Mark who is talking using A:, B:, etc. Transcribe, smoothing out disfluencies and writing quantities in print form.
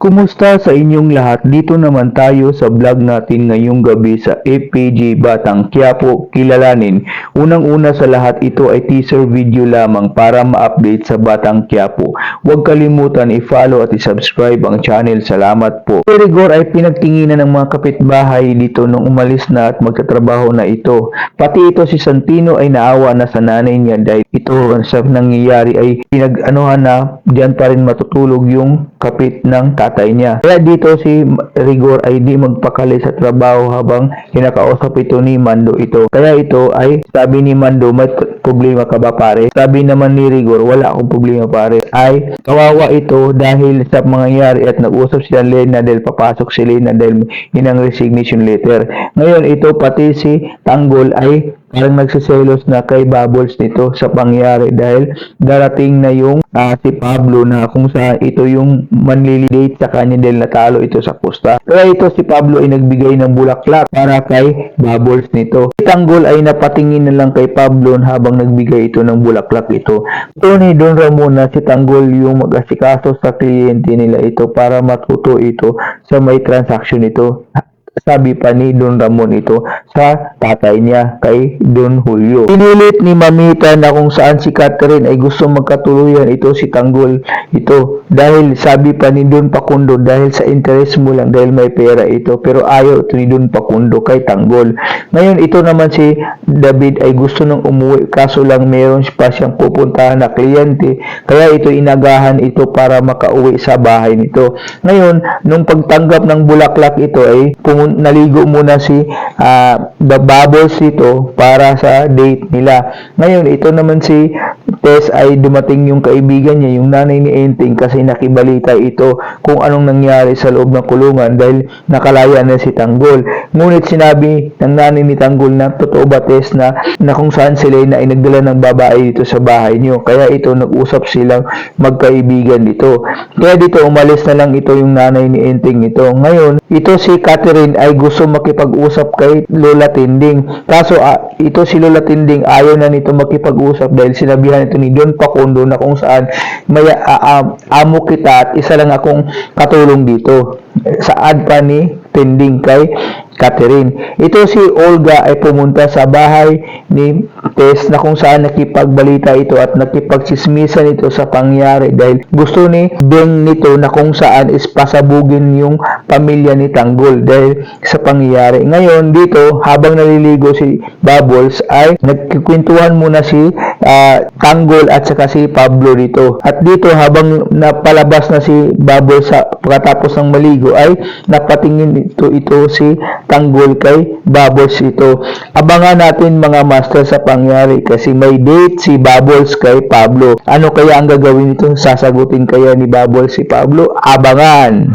A: Kumusta sa inyong lahat? Dito naman tayo sa vlog natin ngayong gabi sa FPJ Batang Quiapo Kilalanin. Unang-una sa lahat, ito ay teaser video lamang para ma-update sa Batang Quiapo. Huwag kalimutan i-follow at i-subscribe ang channel. Salamat po. Si Rigor ay pinagtinginan ng mga kapitbahay dito nung umalis na at magtatrabaho na ito. Pati ito si Santino ay naawa na sa nanay niya dahil ito sa nangyayari ay pinag-anuhan na diyan pa rin matutulog yung kapit ng tatay niya. Kaya dito si Rigor ay di magpakali sa trabaho habang kinakausap ito ni Mando ito. Kaya ito ay sabi ni Mando, may problema ka ba pare? Sabi naman ni Rigor, wala akong problema pare. Ay kawawa ito dahil sa mangyayari at nag-usap sila Lena dahil papasok si Lena dahil inang resignation letter. Ngayon ito pati si Tanggol ay parang nagsiselos na kay Bubbles nito sa pangyari dahil darating na yung si Pablo na kung saan ito yung manlilidate sa kanya dahil natalo ito sa pusta. Kaya ito si Pablo ay nagbigay ng bulaklak para kay Bubbles nito. Si Tanggol ay napatingin na lang kay Pablo habang nagbigay ito ng bulaklak ito. Ito ni Don Ramon na si Tanggol yung mag-asikaso sa kliyente nila ito para matuto ito sa may transaction ito. Sabi pa ni Don Ramon ito sa tatay niya kay Don Julio. Pinilit ni Mamita na kung saan si Catherine ay gusto magkatuluyan ito si Tanggol ito dahil sabi pa ni Don Pakundo dahil sa interest mo lang dahil may pera ito pero ayaw ito ni Don Pakundo kay Tanggol. Ngayon ito naman si David ay gusto nang umuwi kaso lang meron pa siyang pupuntahan na kliyente kaya ito inagahan ito para makauwi sa bahay nito. Ngayon nung pagtanggap ng bulaklak ito ay naligo muna si Bubbles ito para sa date nila. Ngayon, ito naman si Tess ay dumating yung kaibigan niya, yung nanay ni Enting kasi nakibalita ito kung anong nangyari sa loob ng kulungan dahil nakalaya na si Tanggol. Ngunit sinabi ng nanay ni Tanggol na totoo ba Tess na kung saan si Lena ay nagdala ng babae dito sa bahay niyo. Kaya ito nag-usap silang magkaibigan dito. Kaya dito umalis na lang ito yung nanay ni Enting ito. Ngayon, ito si Catherine ay gusto makipag-usap kay Lola Tinding. Kaso ito si Lola Tinding ayaw na nito makipag-usap dahil sinabihan ito ni Don Pakundo na kung saan may amo kita at isa lang akong katulong dito. Saad pa ni Tinding kay Catherine. Ito si Olga ay pumunta sa bahay ni Tess na kung saan nakipagbalita ito at nakipagchismisan ito sa pangyari dahil gusto ni Beng nito na kung saan is pasabugin yung pamilya ni Tanggol dahil sa pangyari. Ngayon dito habang naliligo si Bubbles ay nagkikwentuhan muna si Tanggol at saka si Pablo dito. At dito habang napalabas na si Bubbles sa pagkatapos ng maligo ay napatingin ito si Tanggol kay Bubbles ito. Abangan natin mga master sa pangyari kasi may date si Bubbles kay Pablo. Ano kaya ang gagawin nito? Sasagutin kaya ni Bubbles si Pablo? Abangan!